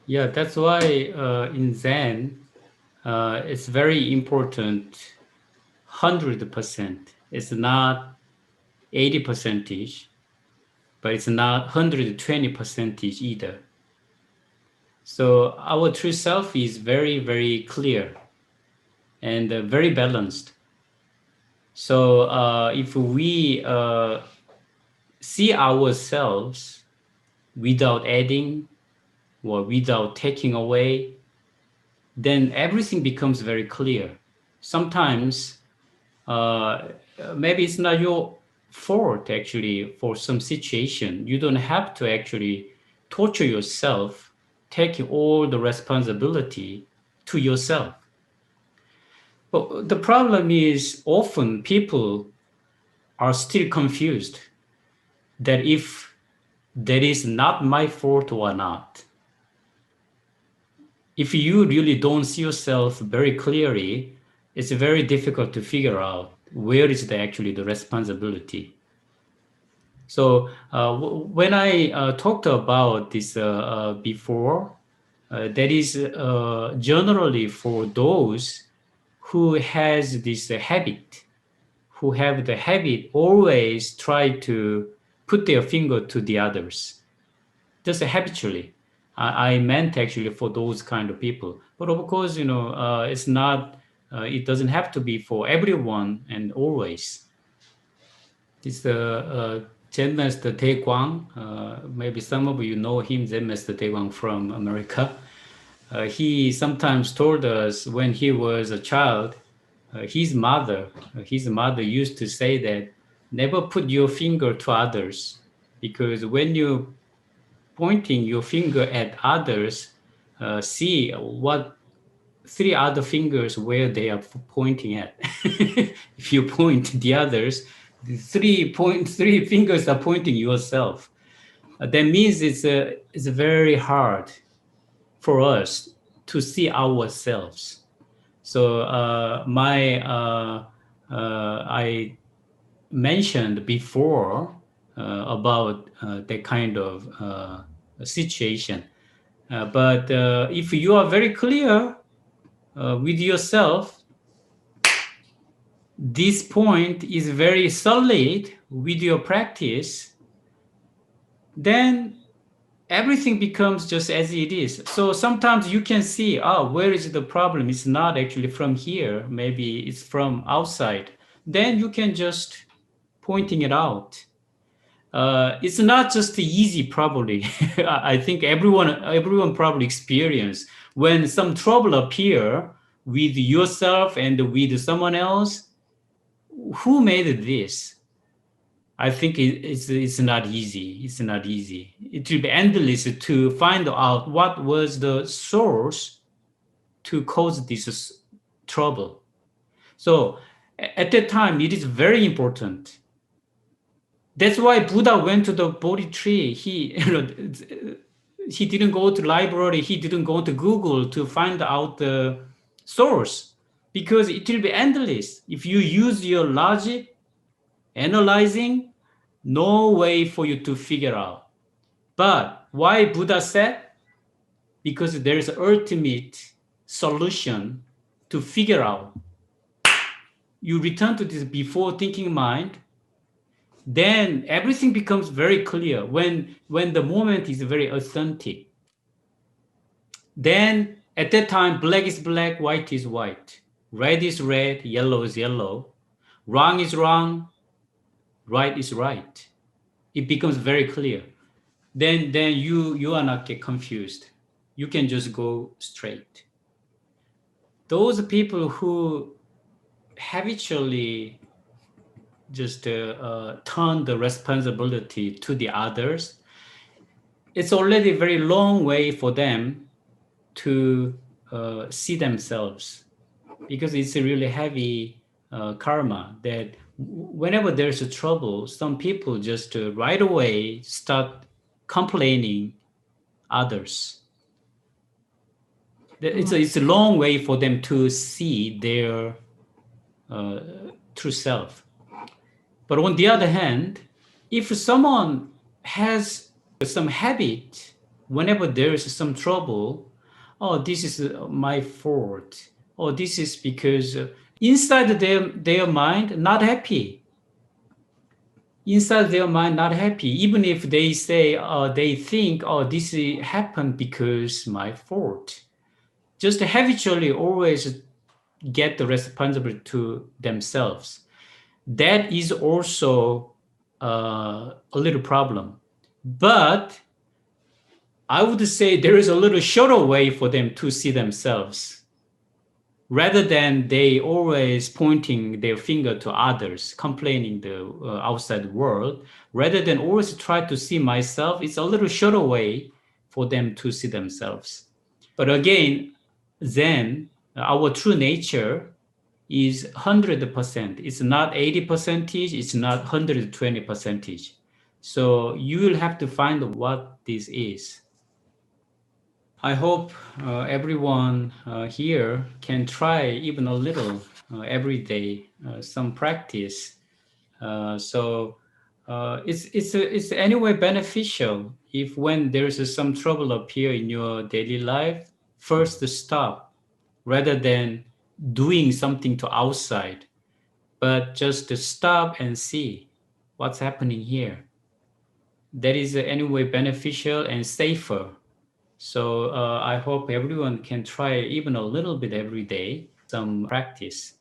Yeah, that's why in Zen, it's very important 100%. It's not 80 percentage, but it's not 120 percentage either. So our true self is very, very clear and very balanced. So if we see ourselves without adding or without taking away, then everything becomes very clear. Sometimes uh, maybe it's not your fault actually for some situation. You don't have to actually torture yourself, taking all the responsibility to yourself. But the problem is often people are still confused that if that is not my fault or not. If you really don't see yourself very clearly, it's very difficult to figure out where is actually the responsibility. So when I talked about this before, that is generally for those who has this habit, who have the habit always try to put their finger to the others, just habitually. I meant actually for those kind of people, but of course, it's not. It doesn't have to be for everyone and always. It's Zen Master Te Guang. Maybe some of you know him, Zen Master Te Guang from America. He sometimes told us when he was a child, his mother used to say that never put your finger to others, because when you pointing your finger at others, see what three other fingers where they are pointing at. If you point the others, the three fingers are pointing yourself. That means it's very hard for us to see ourselves. So I mentioned before about that kind of situation. But if you are very clear with yourself, this point is very solid with your practice, then everything becomes just as it is. So sometimes you can see, oh, where is the problem? It's not actually from here. Maybe it's from outside. Then you can just pointing it out. It's not just easy, probably. I think everyone probably experience when some trouble appear with yourself and with someone else. Who made this? I think it's not easy. It's not easy. It will be endless to find out what was the source to cause this trouble. So at that time, it is very important. That's why Buddha went to the Bodhi tree. He didn't go to library. He didn't go to Google to find out the source, because it will be endless. If you use your logic, analyzing, no way for you to figure out. But why Buddha said? Because there is an ultimate solution to figure out. You return to this before thinking mind, then everything becomes very clear when the moment is very authentic. Then at that time, black is black, white is white, red is red, yellow is yellow, wrong is wrong, right is right. It becomes very clear. Then you are not get confused. You can just go straight. Those people who habitually just turn the responsibility to the others, it's already a very long way for them to see themselves, because it's a really heavy karma that whenever there's a trouble, some people just right away start complaining others. It's a long way for them to see their true self. But on the other hand, if someone has some habit whenever there is some trouble, oh, this is my fault. Oh, this is because inside their mind, not happy. Inside their mind, not happy. Even if they say, they think, oh, this happened because my fault. Just habitually always get the responsibility to themselves. That is also a little problem. But I would say there is a little shorter way for them to see themselves rather than they always pointing their finger to others, complaining the outside world. Rather than always try to see myself, it's a little shorter way for them to see themselves. But again, then our true nature is 100%. It's not 80 percentage. It's not 120 percentage. So you will have to find what this is. I hope everyone here can try even a little every day, some practice. It's anyway beneficial if when there's some trouble appear in your daily life, first stop rather than doing something to outside, but just to stop and see what's happening here. That is anyway beneficial and safer. So I hope everyone can try even a little bit every day, some practice.